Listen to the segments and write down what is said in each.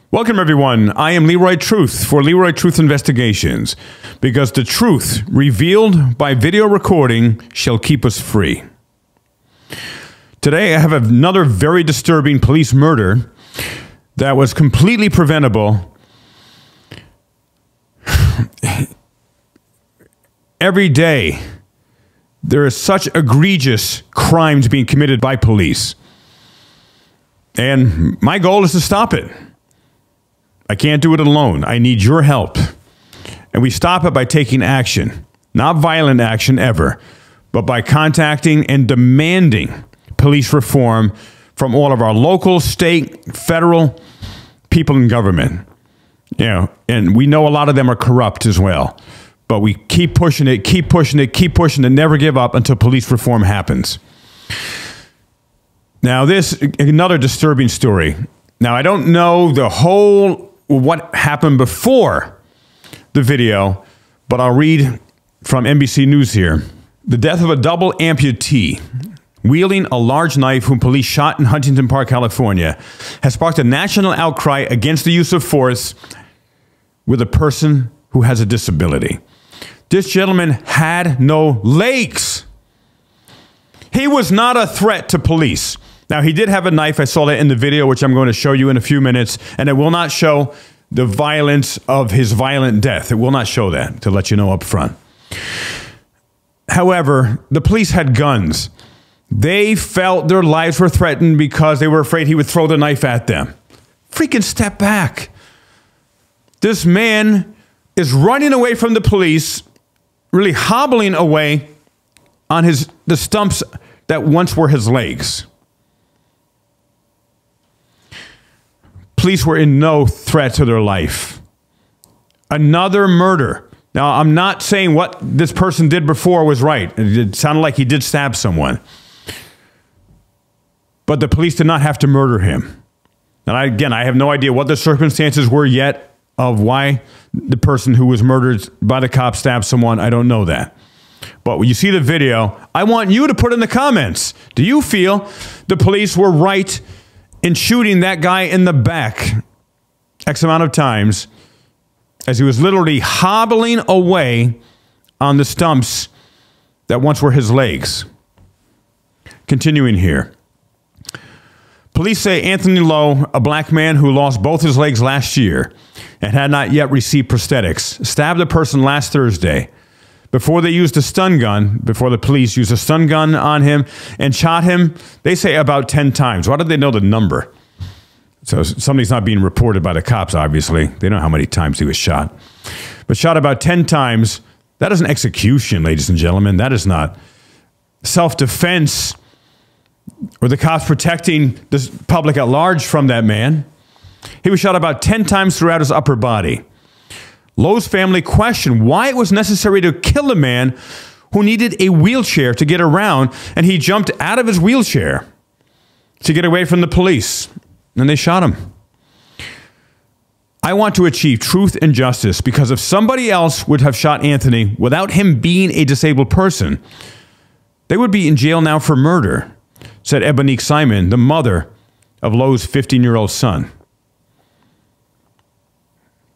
Welcome, everyone. I am Leroy Truth for Leroy Truth Investigations, because the truth revealed by video recording shall keep us free. Today, I have another very disturbing police murder that was completely preventable. Every day, there is such egregious crimes being committed by police. And my goal is to stop it. I can't do it alone. I need your help. And we stop it by taking action. Not violent action ever, but by contacting and demanding police reform from all of our local, state, federal people in government. You know, and we know a lot of them are corrupt as well. But we keep pushing it, keep pushing it, keep pushing it, never give up until police reform happens. Now, this, another disturbing story. Now, I don't know the whole what happened before the video, but I'll read from NBC News here. The death of a double amputee wielding a large knife whom police shot in Huntington Park, California, has sparked a national outcry against the use of force with a person who has a disability. This gentleman had no legs. He was not a threat to police. Now, he did have a knife. I saw that in the video, which I'm going to show you in a few minutes, and it will not show the violence of his violent death. It will not show that, to let you know up front. However, the police had guns. They felt their lives were threatened because they were afraid he would throw the knife at them. Freaking step back. This man is running away from the police, really hobbling away on the stumps that once were his legs. Police were in no threat to their life. Another murder. Now, I'm not saying what this person did before was right. It sounded like he did stab someone. But the police did not have to murder him. And again, I have no idea what the circumstances were yet of why the person who was murdered by the cops stabbed someone. I don't know that. But when you see the video, I want you to put in the comments. Do you feel the police were right in shooting that guy in the back X amount of times as he was literally hobbling away on the stumps that once were his legs? Continuing here. Police say Anthony Lowe, a black man who lost both his legs last year and had not yet received prosthetics, stabbed a person last Thursday before they used a stun gun, before the police used a stun gun on him and shot him, they say about 10 times. Why did they know the number? So somebody's not being reported by the cops, obviously. They know how many times he was shot. But shot about 10 times. That is an execution, ladies and gentlemen. That is not self-defense or the cops protecting the public at large from that man. He was shot about 10 times throughout his upper body. Lowe's family questioned why it was necessary to kill a man who needed a wheelchair to get around, and he jumped out of his wheelchair to get away from the police, and they shot him. I want to achieve truth and justice, because if somebody else would have shot Anthony without him being a disabled person, they would be in jail now for murder, said Ebonique Simon, the mother of Lowe's 15-year-old son.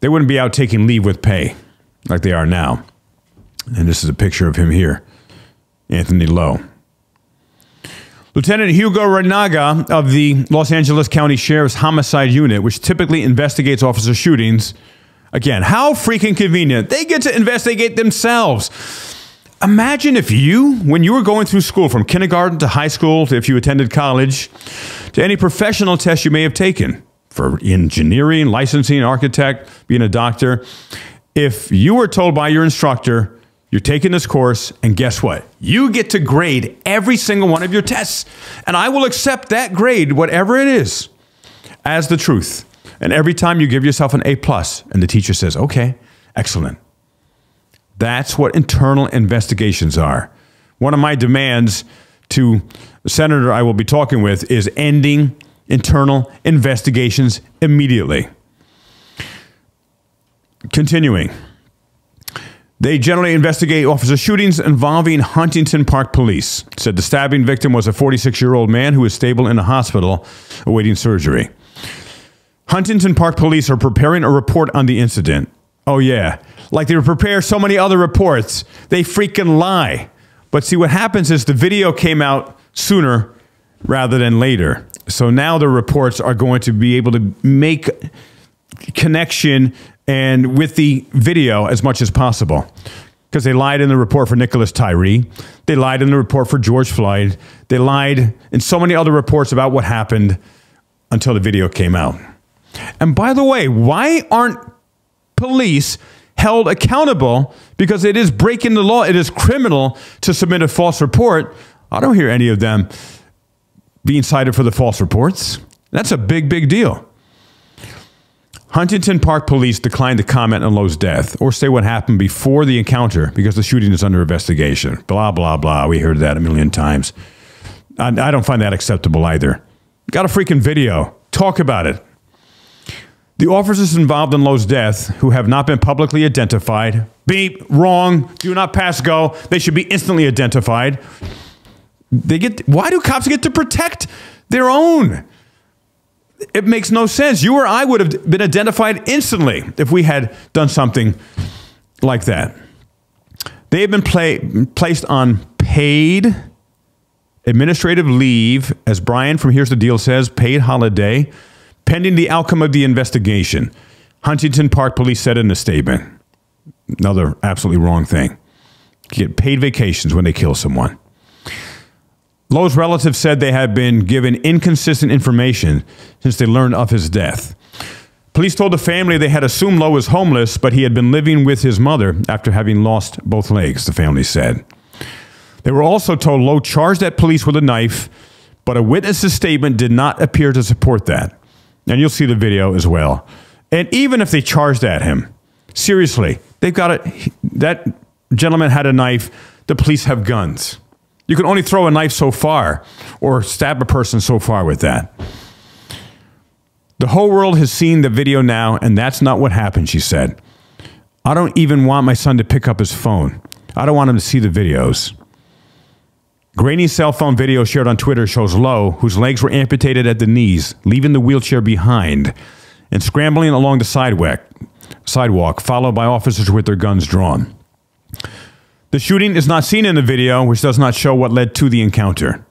They wouldn't be out taking leave with pay like they are now. And this is a picture of him here, Anthony Lowe. Lieutenant Hugo Renaga of the Los Angeles County Sheriff's Homicide Unit, which typically investigates officer shootings. Again, how freaking convenient. They get to investigate themselves. Imagine if you, when you were going through school, from kindergarten to high school, to if you attended college, to any professional test you may have taken, for engineering, licensing, architect, being a doctor. If you were told by your instructor, you're taking this course, and guess what? You get to grade every single one of your tests. And I will accept that grade, whatever it is, as the truth. And every time you give yourself an A+, and the teacher says, okay, excellent. That's what internal investigations are. One of my demands to the senator I will be talking with is ending internal investigations immediately. Continuing. They generally investigate officer shootings involving Huntington Park police. Said the stabbing victim was a 46-year-old man who is stable in a hospital awaiting surgery. Huntington Park police are preparing a report on the incident. Oh, yeah. Like they prepare so many other reports. They freaking lie. But see, what happens is the video came out sooner rather than later. So now the reports are going to be able to make connection and with the video as much as possible. Because they lied in the report for Nicholas Tyree. They lied in the report for George Floyd. They lied in so many other reports about what happened until the video came out. And by the way, why aren't police held accountable? Because it is breaking the law. It is criminal to submit a false report. I don't hear any of them being cited for the false reports. That's a big, big deal. Huntington Park police declined to comment on Lowe's death or say what happened before the encounter because the shooting is under investigation. Blah, blah, blah. We heard that a million times. I don't find that acceptable either. Got a freaking video. Talk about it. The officers involved in Lowe's death, who have not been publicly identified, beep, wrong, do not pass go. They should be instantly identified. Why do cops get to protect their own? It makes no sense. You or I would have been identified instantly if we had done something like that. They have been placed on paid administrative leave, as Brian from Here's the Deal says, paid holiday, pending the outcome of the investigation. Huntington Park police said in a statement. Another absolutely wrong thing. You get paid vacations when they kill someone. Lowe's relatives said they had been given inconsistent information since they learned of his death. Police told the family they had assumed Lowe was homeless, but he had been living with his mother after having lost both legs, the family said. They were also told Lowe charged at police with a knife, but a witness's statement did not appear to support that. And you'll see the video as well. And even if they charged at him, seriously, they've got it. That gentleman had a knife. The police have guns. You can only throw a knife so far or stab a person so far with that. The whole world has seen the video now, and that's not what happened, she said. I don't even want my son to pick up his phone. I don't want him to see the videos. Grainy cell phone video shared on Twitter shows Lowe, whose legs were amputated at the knees, leaving the wheelchair behind and scrambling along the sidewalk, followed by officers with their guns drawn. The shooting is not seen in the video, which does not show what led to the encounter.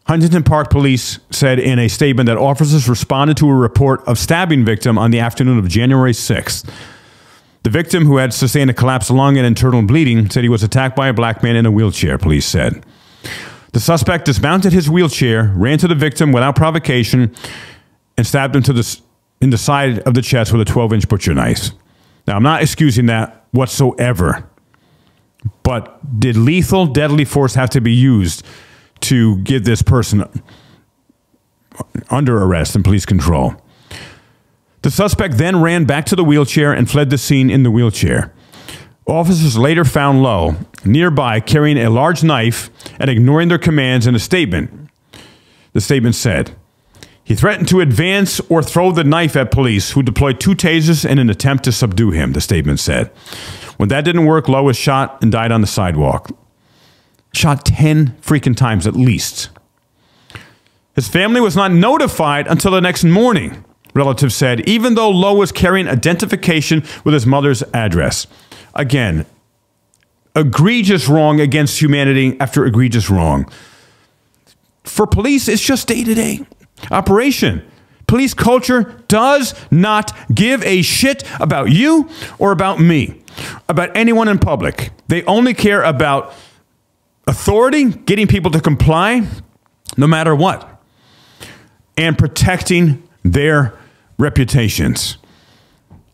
Huntington Park police said in a statement that officers responded to a report of stabbing victim on the afternoon of January 6th. The victim, who had sustained a collapsed lung and internal bleeding, said he was attacked by a black man in a wheelchair, police said. The suspect dismounted his wheelchair, ran to the victim without provocation, and stabbed him in the side of the chest with a 12-inch butcher knife. Now, I'm not excusing that whatsoever. But did lethal, deadly force have to be used to get this person under arrest and police control? The suspect then ran back to the wheelchair and fled the scene in the wheelchair. Officers later found Lowe nearby carrying a large knife and ignoring their commands in a statement. The statement said, he threatened to advance or throw the knife at police, who deployed 2 tasers in an attempt to subdue him, the statement said. When that didn't work, Lowe was shot and died on the sidewalk. Shot 10 freaking times at least. His family was not notified until the next morning, relatives said, even though Lowe was carrying identification with his mother's address. Again, egregious wrong against humanity after egregious wrong. For police, it's just day-to-day operation. Police culture does not give a shit about you or about me, about anyone in public. They only care about authority, getting people to comply, no matter what, and protecting their reputations.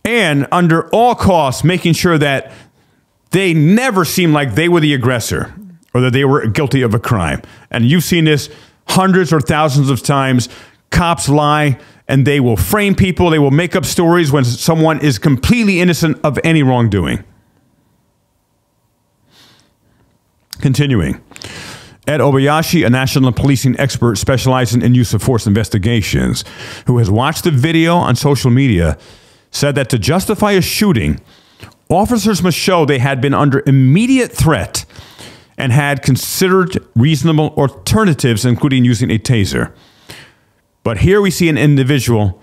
And under all costs, making sure that they never seem like they were the aggressor or that they were guilty of a crime. And you've seen this hundreds or thousands of times. Cops lie, and they will frame people. They will make up stories when someone is completely innocent of any wrongdoing. Continuing. Ed Obayashi, a national policing expert specializing in use of force investigations, who has watched the video on social media, said that to justify a shooting, officers must show they had been under immediate threat and had considered reasonable alternatives, including using a taser. But here we see an individual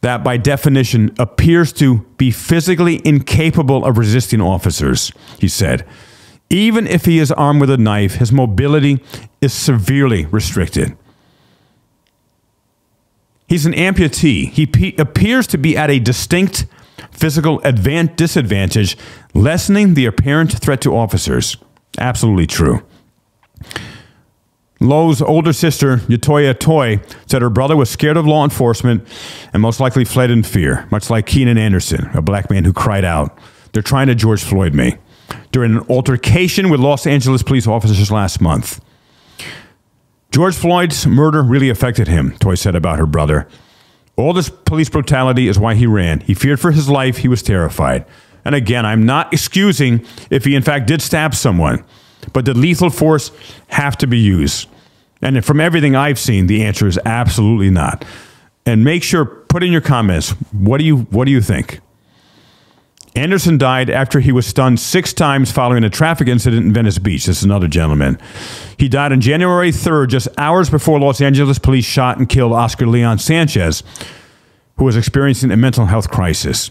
that by definition appears to be physically incapable of resisting officers, he said. Even if he is armed with a knife, his mobility is severely restricted. He's an amputee. He appears to be at a distinct physical disadvantage, lessening the apparent threat to officers. Absolutely true. Lowe's older sister, Yatoya Toy, said her brother was scared of law enforcement and most likely fled in fear, much like Keenan Anderson, a black man who cried out, "They're trying to George Floyd me," during an altercation with Los Angeles police officers last month. George Floyd's murder really affected him, Toy said about her brother. All this police brutality is why he ran. He feared for his life. He was terrified. And again, I'm not excusing if he in fact did stab someone, but did lethal force have to be used? And from everything I've seen, the answer is absolutely not. And make sure, put in your comments, what do you think? Anderson died after he was stunned 6 times following a traffic incident in Venice Beach. This is another gentleman. He died on January 3rd, just hours before Los Angeles police shot and killed Oscar Leon Sanchez, who was experiencing a mental health crisis.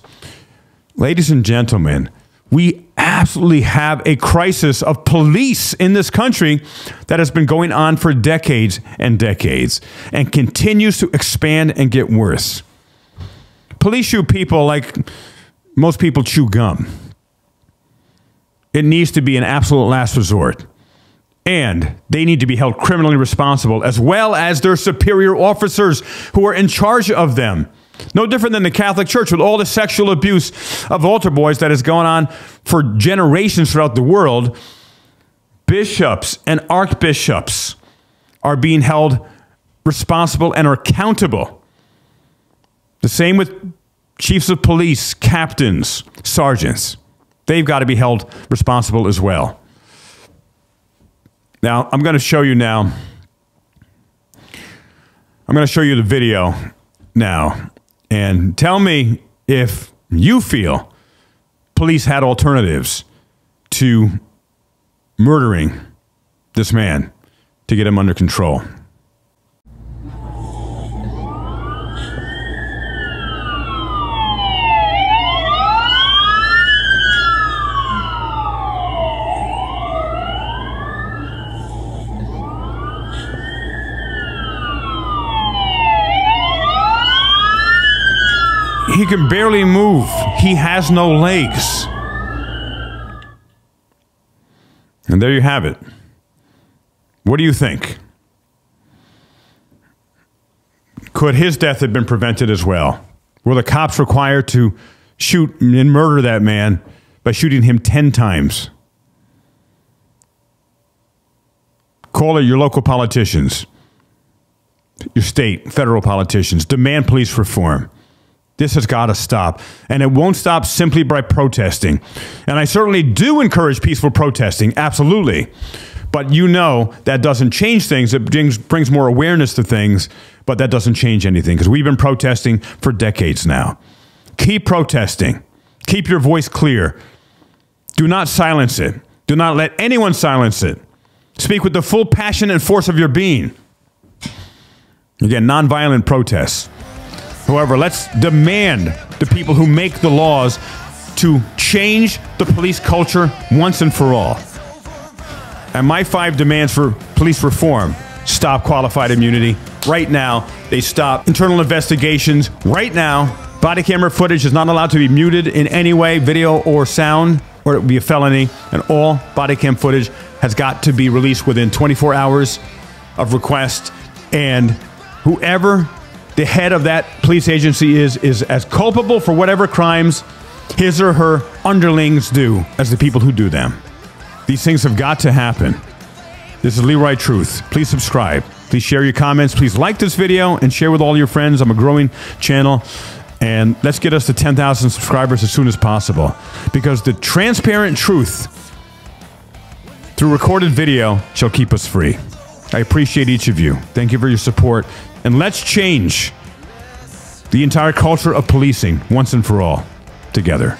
Ladies and gentlemen, we absolutely have a crisis of police in this country that has been going on for decades and decades and continues to expand and get worse. Police shoot people like most people chew gum. It needs to be an absolute last resort. And they need to be held criminally responsible, as well as their superior officers who are in charge of them. No different than the Catholic Church with all the sexual abuse of altar boys that has gone on for generations throughout the world. Bishops and archbishops are being held responsible and are accountable. The same with chiefs of police, captains, sergeants. They've got to be held responsible as well. Now, I'm going to show you now. I'm going to show you the video now. And tell me if you feel police had alternatives to murdering this man to get him under control. He can barely move. He has no legs. And there you have it. What do you think? Could his death have been prevented as well? Were the cops required to shoot and murder that man by shooting him 10 times? Call it your local politicians, your state, federal politicians. Demand police reform. This has got to stop. And it won't stop simply by protesting. And I certainly do encourage peaceful protesting, absolutely. But you know that doesn't change things. It brings more awareness to things, but that doesn't change anything because we've been protesting for decades now. Keep protesting. Keep your voice clear. Do not silence it. Do not let anyone silence it. Speak with the full passion and force of your being. Again, nonviolent protests. However, let's demand the people who make the laws to change the police culture once and for all. And my 5 demands for police reform: stop qualified immunity right now. They stop internal investigations right now. Body camera footage is not allowed to be muted in any way, video or sound, or it would be a felony. And all body cam footage has got to be released within 24 hours of request. And whoever the head of that police agency is as culpable for whatever crimes his or her underlings do as the people who do them. These things have got to happen. This is Leroy Truth. Please subscribe. Please share your comments. Please like this video and share with all your friends. I'm a growing channel. And let's get us to 10,000 subscribers as soon as possible. Because the transparent truth through recorded video shall keep us free. I appreciate each of you. Thank you for your support. And let's change the entire culture of policing once and for all together.